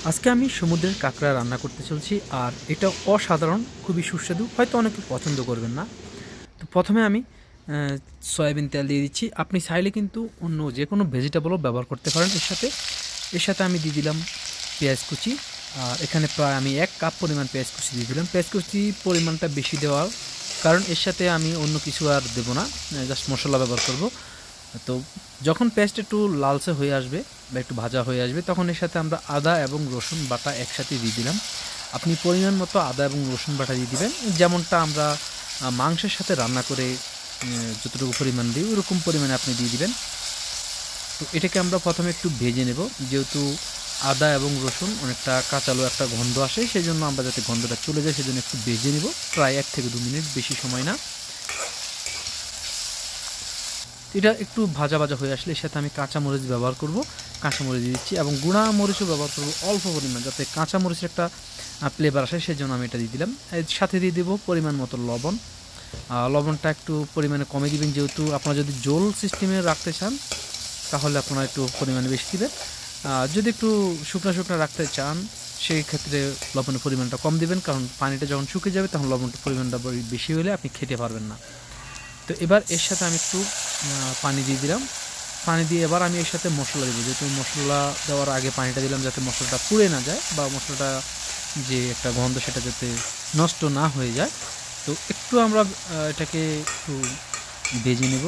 আজকে আমি সমুদ্রের কাঁকড়া রান্না করতে চলছি আর এটা অসাধারণ খুবই সুস্বাদু হয়তো অনেকে পছন্দ করবেন না। তো প্রথমে আমি সয়াবিন তেল দিয়ে দিচ্ছি। আপনি চাইলে কিন্তু অন্য যে কোনো ভেজিটেবলও ব্যবহার করতে পারেন। এর সাথে আমি দিয়ে দিলাম পেঁয়াজ কুচি। আর এখানে প্রায় আমি 1 কাপ পরিমাণ পেঁয়াজ কুচি দিয়ে দিলাম। পেঁয়াজ কুচি পরিমাণটা বেশি দেওয়ার কারণ এর সাথে আমি অন্য কিছু আর দেবো না, জাস্ট মশলা ব্যবহার করব। তো যখন পেস্ট একটু লালচে হয়ে আসবে বা একটু ভাজা হয়ে আসবে তখন এর সাথে আমরা আদা এবং রসুন বাটা একসাথে দিয়ে দিলাম। আপনি পরিমাণ মতো আদা এবং রসুন বাটা দিয়ে দিবেন, যেমনটা আমরা মাংসের সাথে রান্না করে যতটুকু পরিমাণ দিই ওরকম পরিমাণে আপনি দিয়ে দিবেন। তো এটাকে আমরা প্রথমে একটু ভেজে নেব, যেহেতু আদা এবং রসুন অনেকটা কাঁচালো একটা গন্ধ আসে, সেই জন্য আমরা যাতে গন্ধটা চলে যায় সেজন্য একটু ভেজে নেব, প্রায় 1 থেকে 2 মিনিট, বেশি সময় না। এটা একটু ভাজা ভাজা হয়ে আসলে এর সাথে আমি কাঁচামরিচ ব্যবহার করব, কাঁচামরিচ দিয়ে দিচ্ছি এবং গুঁড়া মরিচও ব্যবহার করব অল্প পরিমাণ, যাতে কাঁচামরিচের একটা ফ্লেভার আসে, সেই জন্য আমি এটা দিয়ে দিলাম। এর সাথে দিয়ে দেবো পরিমাণ মতো লবণ। লবণটা একটু পরিমাণে কমে দিবেন, যেহেতু আপনারা যদি জোল সিস্টেমে রাখতে চান তাহলে আপনারা একটু পরিমাণে বেশি দিবেন। যদি একটু শুকনো শুকনো রাখতে চান সেই ক্ষেত্রে লবণের পরিমাণটা কম দিবেন, কারণ পানিটা যখন শুকিয়ে যাবে তখন লবণের পরিমাণটা বেশি হলে আপনি খেতে পারবেন না। তো এবার এর সাথে আমি একটু পানি দিয়ে দিলাম। পানি দিয়ে এবার আমি এর সাথে মশলা দেবো, যেহেতু মশলা দেওয়ার আগে পানিটা দিলাম যাতে মশলাটা পুড়ে না যায় বা মশলাটা যে একটা গন্ধ সেটা যাতে নষ্ট না হয়ে যায়। তো একটু আমরা এটাকে একটু ভেজে নেব।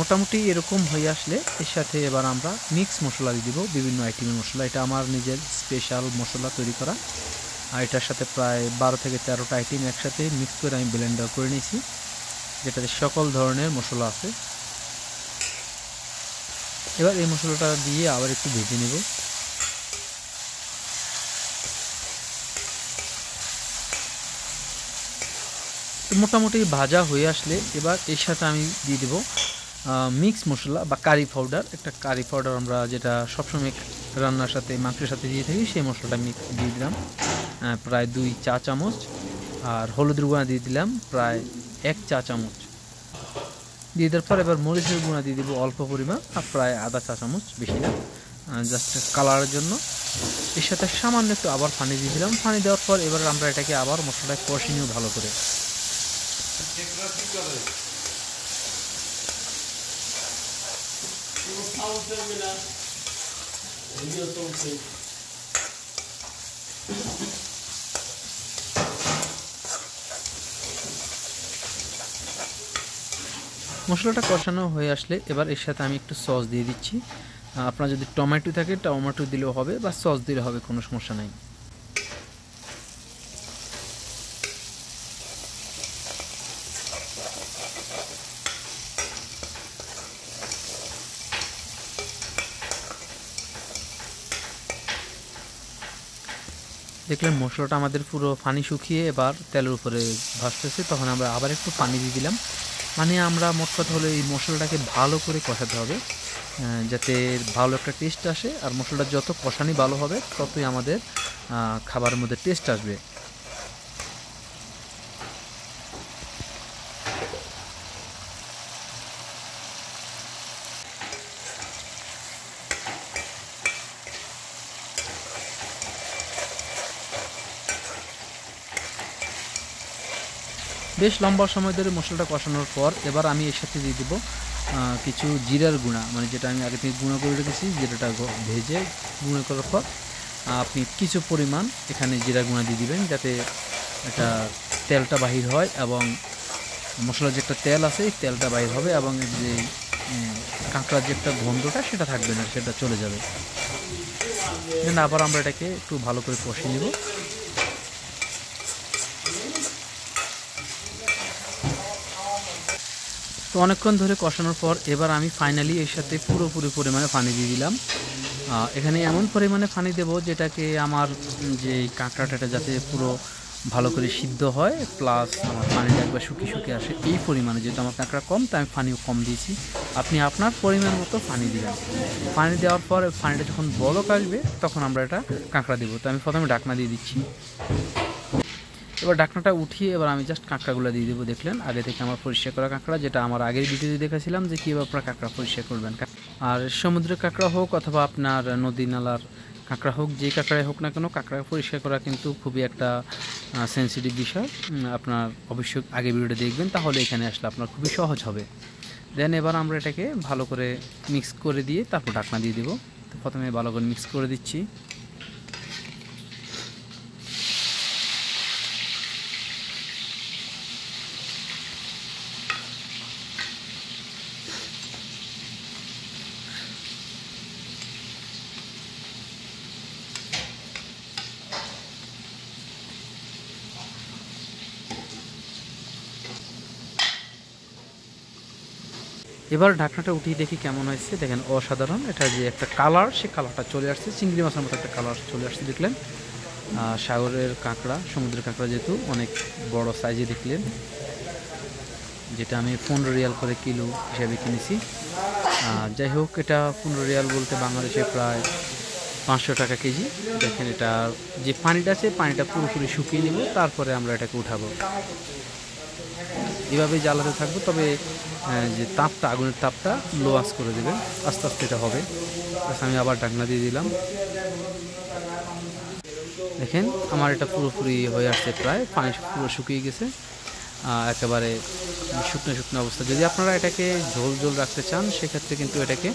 মোটামুটি এরকম হয়ে আসলে এর সাথে এবার আমরা মিক্স মশলা দিয়ে দিব, বিভিন্ন আইটেমের মশলা। এটা আমার নিজের স্পেশাল মশলা তৈরি করা, আর এটার সাথে প্রায় 12 থেকে 13টা আইটেম একসাথে মিক্স করে আমি ব্লেন্ডার করে নিয়েছি, যেটাতে সকল ধরনের মশলা আছে। এবার এই মশলাটা দিয়ে আবার একটু ভেজে নেব। মোটামুটি ভাজা হয়ে আসলে এবার এর সাথে আমি দিয়ে দেব মিক্স মশলা বা কারি পাউডার। একটা কারি পাউডার আমরা যেটা সবসময় রান্নার সাথে মাংসের সাথে দিয়ে থাকি, সেই মশলাটা মিক্স দিয়ে দিলাম প্রায় 2 চা চামচ। আর হলুদের গুঁড়া দিয়ে দিলাম প্রায় 1 চা চামচ। দিয়ে দেওয়ার পর এবার মরিচের গুঁড়া দিয়ে দেবো অল্প পরিমাণ, আর প্রায় আধা চা চামচ, বেশি না, জাস্ট কালারের জন্য। এর সাথে সামান্য একটু আবার পানি দিয়ে দিলাম। পানি দেওয়ার পর এবার আমরা এটাকে আবার মশলাটা কষিয়ে নিব ভালো করে। মশলাটা কষানো হয়ে আসলে এবার এর সাথে আমি একটু সস দিয়ে দিচ্ছি। আপনার যদি টমেটো থাকে টমেটো দিলেও হবে বা সস দিলে হবে, কোনো সমস্যা নাই। দেখলেন মশলাটা আমাদের পুরো পানি শুকিয়ে এবার তেলের উপরে ভাসতেছে, তখন আমরা আবার একটু পানি দিয়ে দিলাম। মানে আমরা মোট কথা হলো এই মশলাটাকে ভালো করে কষাতে হবে, যাতে ভালো একটা টেস্ট আসে। আর মশলাটা যত কষানি ভালো হবে ততই আমাদের খাবারের মধ্যে টেস্ট আসবে। বেশ লম্বা সময় ধরে মশলাটা কষানোর পর এবার আমি এর সাথে দিয়ে দেবো কিছু জিরার গুঁড়া, মানে যেটা আমি আগে থেকে গুঁড়ো করে রেখেছি, যেটা ভেজে গুঁড়ো করার পর আপনি কিছু পরিমাণ এখানে জিরা গুঁড়া দিয়ে দিবেন, যাতে এটা তেলটা বাহির হয় এবং মশলার যে একটা তেল আছে এই তেলটা বাহির হবে এবং যে কাঁকড়ার যে একটা গন্ধটা সেটা থাকবে না, সেটা চলে যাবে। দেন আবার আমরা এটাকে একটু ভালো করে কষিয়ে নেব। তো অনেকক্ষণ ধরে কষানোর পর এবার আমি ফাইনালি এর সাথে পুরোপুরি পরিমাণে পানি দিয়ে দিলাম। এখানে এমন পরিমাণে পানি দেব যেটাকে আমার যে কাঁকড়াটা যাতে পুরো ভালো করে সিদ্ধ হয়, প্লাস আমার পানিটা একবার শুকিয়ে শুকিয়ে আসে, এই পরিমাণে। যেহেতু আমার কাঁকড়া কম তাই আমি পানিও কম দিয়েছি। আপনি আপনার পরিমাণ মতো পানি দিবেন। পানি দেওয়ার পর পানিটা যখন বলক আসবে তখন আমরা এটা কাঁকড়া দেবো। তো আমি প্রথমে ঢাকনা দিয়ে দিচ্ছি। এবার ঢাকনাটা উঠিয়ে এবার আমি জাস্ট কাঁকড়াগুলো দিয়ে দেবো। দেখলেন আগে থেকে আমার পরিষ্কার করা কাঁকড়া, যেটা আমার আগের ভিডিওতে দেখাছিলাম যে কীভাবে আপনারা কাঁকড়া পরিষ্কার করবেন। আর সমুদ্রের কাঁকড়া হোক অথবা আপনার নদী নালার কাঁকড়া হোক, যে কাঁকড়াই হোক না কেন, কাঁকড়া পরিষ্কার করা কিন্তু খুবই একটা সেন্সিটিভ বিষয়। আপনার অবশ্যই আগে ভিডিওটা দেখবেন, তাহলে এখানে আসলে আপনার খুবই সহজ হবে। দেন এবার আমরা এটাকে ভালো করে মিক্স করে দিয়ে তারপর ঢাকনা দিয়ে দেবো। তো প্রথমে ভালো করে মিক্স করে দিচ্ছি। এবার ঢাকনাটা উঠিয়ে দেখি কেমন হয়েছে। দেখেন অসাধারণ, এটা যে একটা কালার, সে কালারটা চলে আসছে, চিংড়ি মাছের মতো একটা কালার চলে আসছে। দেখলেন সাগরের কাঁকড়া, সমুদ্রের কাঁকড়া যেহেতু অনেক বড় সাইজে দেখলেন, যেটা আমি 15 রিয়াল করে কিলো হিসাবে কিনেছি। যাই হোক, এটা 15 রিয়াল বলতে বাংলাদেশে প্রায় 500 টাকা কেজি। দেখেন এটা যে পানিটা আছে, পানিটা পুরোপুরি শুকিয়ে নেব, তারপরে আমরা এটাকে উঠাবো। এভাবেই জ্বালাতে থাকবো, তবে যে তাপটা, আগুনের তাপটা লো আঁচ করে দেবেন, আস্তে আস্তে এটা হবে। আমি আবার ঢাকনা দিয়ে দিলাম। দেখেন আমার এটা পুরোপুরি হয়ে আসছে, প্রায় পানি পুরো শুকিয়ে গেছে, একেবারে শুকনো শুকনো অবস্থা। যদি আপনারা এটাকে ঝোল ঝোল রাখতে চান, সেক্ষেত্রে কিন্তু এটাকে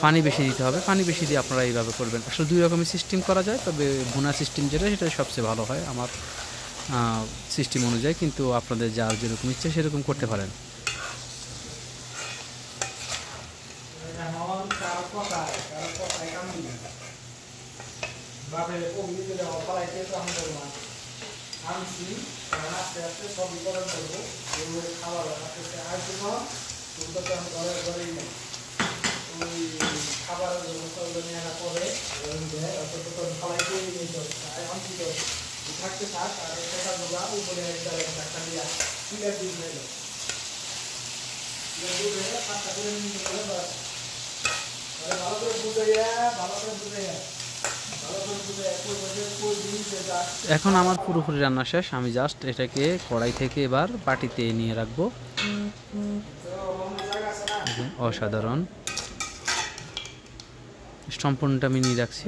পানি বেশি দিতে হবে। পানি বেশি দিয়ে আপনারা এইভাবে করবেন। আসলে দুই রকমের সিস্টেম করা যায়, তবে ভুনা সিস্টেম যেটা, সেটা সবচেয়ে ভালো হয় আমার সিস্টেম অনুযায়ী, কিন্তু আপনাদের যার যেরকম ইচ্ছে সেরকম করতে পারেন। এখন আমার পুরোপুরি রান্না শেষ, আমি জাস্ট এটাকে কড়াই থেকে এবার বাটিতে নিয়ে রাখবো। অসাধারণ, সম্পূর্ণটা আমি নিয়ে রাখছি।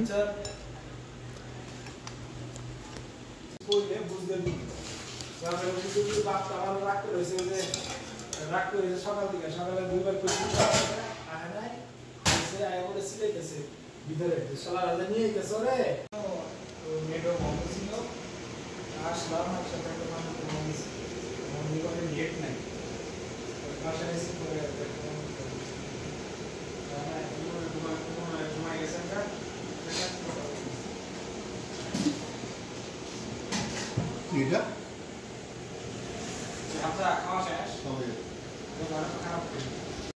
এটা খাওয়া শেষ।